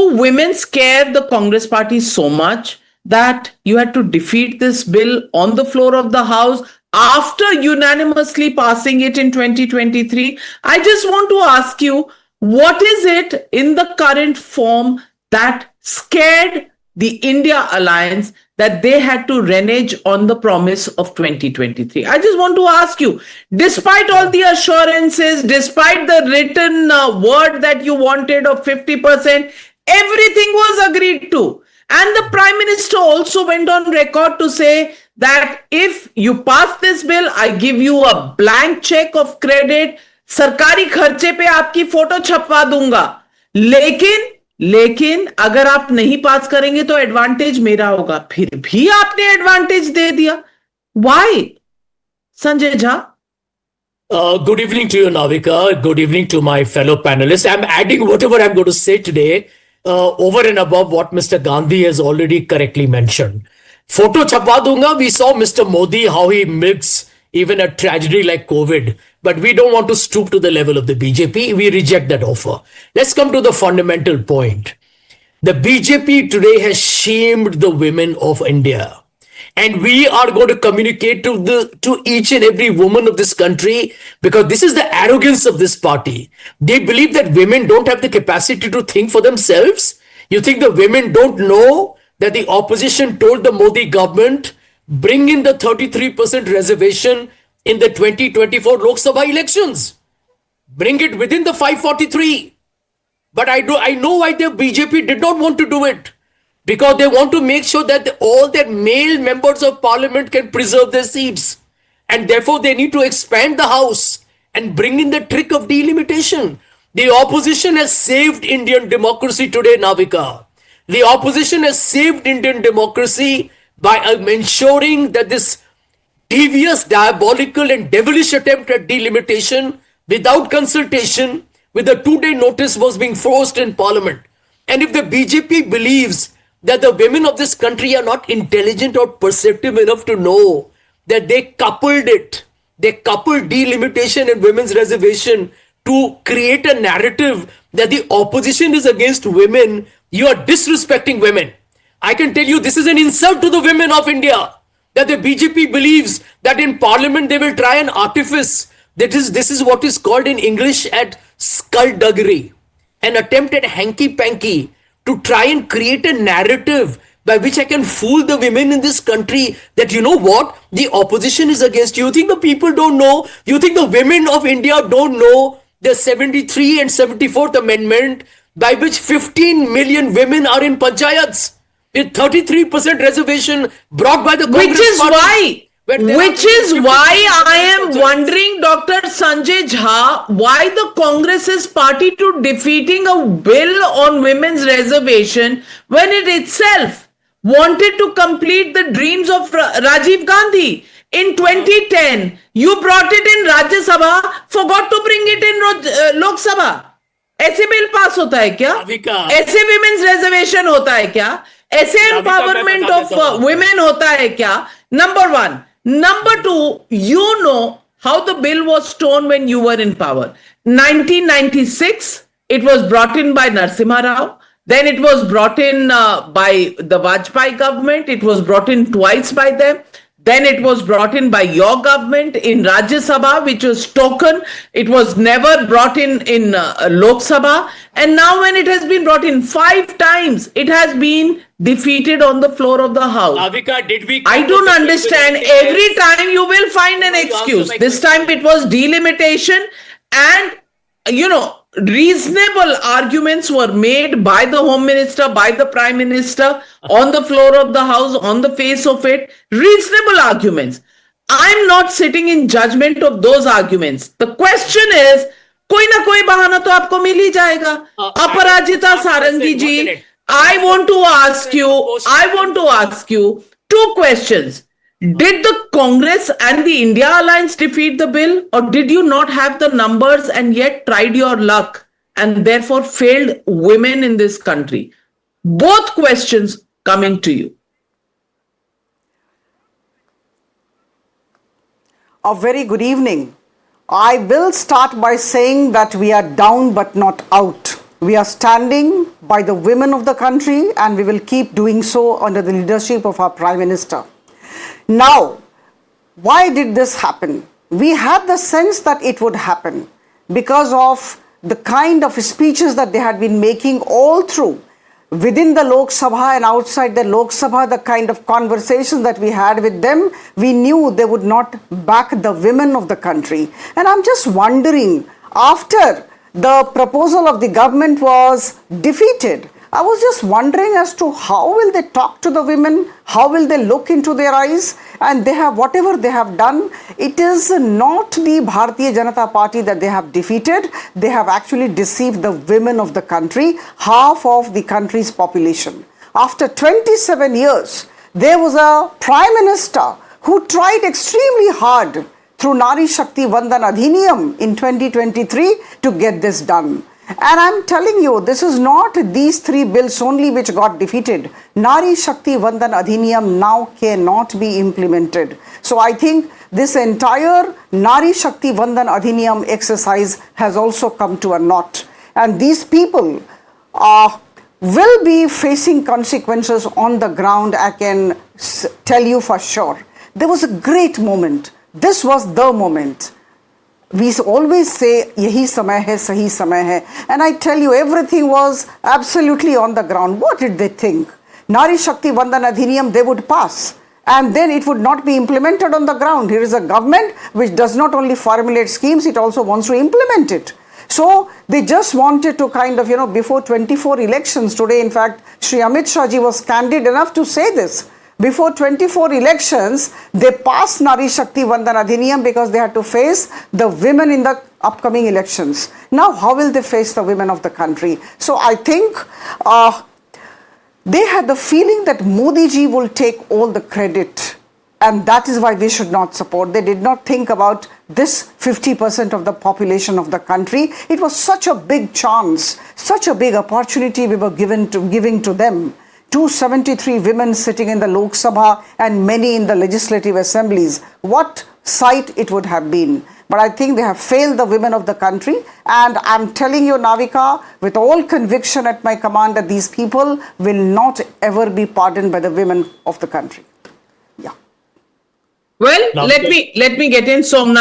do women scare the Congress party so much that you had to defeat this bill on the floor of the House after unanimously passing it in 2023? I just want to ask you, what is it in the current form that scared the India alliance that they had to renege on the promise of 2023? I just want to ask you, despite all the assurances, despite the written word that you wanted of 50%, everything was agreed to. And the Prime Minister also went on record to say that if you pass this bill, I give you a blank check of credit, सरकारी खर्चे पे आपकी photo छपवा दूंगा, लेकिन अगर आप नहीं पास करेंगे तो एडवांटेज मेरा होगा. फिर भी आपने एडवांटेज दे दिया. Why? Sanjay Jha? Good evening to you, Navika. Good evening to my fellow panelists. I'm adding whatever I'm going to say today over and above what Mr. Gandhi has already correctly mentioned. Photo chapwa dunga, we saw Mr. Modi, how he milks even a tragedy like COVID. But we don't want to stoop to the level of the BJP. We reject that offer. Let's come to the fundamental point. The BJP today has shamed the women of India. And we are going to communicate to each and every woman of this country, because this is the arrogance of this party. They believe that women don't have the capacity to think for themselves. You think the women don't know that the opposition told the Modi government, bring in the 33% reservation in the 2024 Lok Sabha elections. Bring it within the 543. But I know why the BJP did not want to do it. Because they want to make sure that all their male members of parliament can preserve their seats. And therefore they need to expand the house and bring in the trick of delimitation. The opposition has saved Indian democracy today, Navika. The opposition has saved Indian democracy by ensuring that this devious, diabolical and devilish attempt at delimitation without consultation with a 2-day notice was being forced in parliament. And if the BJP believes that the women of this country are not intelligent or perceptive enough to know that they coupled delimitation and women's reservation to create a narrative that the opposition is against women, you are disrespecting women. I can tell you this is an insult to the women of India, that the BJP believes that in parliament they will try an artifice. This is what is called in English at skullduggery, an attempt at hanky-panky to try and create a narrative by which I can fool the women in this country that, you know what, the opposition is against you. You think the people don't know? You think the women of India don't know the 73 and 74th Amendment by which 15 million women are in panchayats with 33% reservation brought by the Congress party. Which is why I am wondering, Dr. Sanjay Jha, why the Congress is party to defeating a bill on women's reservation when it itself wanted to complete the dreams of Rajiv Gandhi. In 2010, you brought it in Rajya Sabha, forgot to bring it in Lok Sabha. ऐसे bill pass होता है क्या? ऐसे women's reservation होता है क्या? ऐसे empowerment of women होता है क्या? Number one. Number two, you know how the bill was torn when you were in power. 1996, it was brought in by Narasimha Rao. Then it was brought in by the Vajpayee government. It was brought in twice by them. Then it was brought in by your government in Rajya Sabha, which was token. It was never brought in Lok Sabha. And now when it has been brought in 5 times, it has been defeated on the floor of the House. Avika, did we? I don't understand. Every time you will find an excuse. This time it was delimitation, and reasonable arguments were made by the Home Minister, by the Prime Minister on the floor of the House, on the face of it. Reasonable arguments. I'm not sitting in judgment of those arguments. The question is, कोई ना कोई बहाना तो आपको मिल ही जाएगा. Aparajita Sarangi ji, I want to ask you 2 questions. Did the Congress and the India Alliance defeat the bill, or did you not have the numbers and yet tried your luck and therefore failed women in this country? Both questions coming to you. A very good evening. I will start by saying that we are down but not out. We are standing by the women of the country, and we will keep doing so under the leadership of our Prime Minister. Now, why did this happen? We had the sense that it would happen because of the kind of speeches that they had been making all through. Within the Lok Sabha and outside the Lok Sabha, the kind of conversations that we had with them, we knew they would not back the women of the country. And I'm just wondering, after the proposal of the government was defeated, I was just wondering as to how will they talk to the women, how will they look into their eyes, and they have whatever they have done. It is not the Bharatiya Janata Party that they have defeated. They have actually deceived the women of the country, half of the country's population. After 27 years, there was a Prime Minister who tried extremely hard through Nari Shakti Vandan Adhiniyam in 2023 to get this done. And I'm telling you, this is not these three bills only which got defeated. Nari Shakti Vandan Adhiniyam now cannot be implemented. So I think this entire Nari Shakti Vandan Adhiniyam exercise has also come to a knot. And these people will be facing consequences on the ground, I can tell you for sure. There was a great moment. This was the moment. We always say, yahi samay hai, sahi samay hai. And I tell you, everything was absolutely on the ground. What did they think? Nari Shakti Vandan Adhiniyam, they would pass. And then it would not be implemented on the ground. Here is a government which does not only formulate schemes, it also wants to implement it. So they just wanted to kind of, before 24 elections today, in fact, Shri Amit Shah ji was candid enough to say this. Before 24 elections, they passed Nari Shakti Vandan Adhiniyam because they had to face the women in the upcoming elections. Now, how will they face the women of the country? So I think they had the feeling that Modi ji will take all the credit, and that is why we should not support. They did not think about this 50% of the population of the country. It was such a big chance, such a big opportunity we were giving to them. 273 women sitting in the Lok Sabha and many in the legislative assemblies. What sight it would have been. But I think they have failed the women of the country. And I'm telling you, Navika, with all conviction at my command, that these people will not ever be pardoned by the women of the country. Yeah. Well, let me get in, Somnath.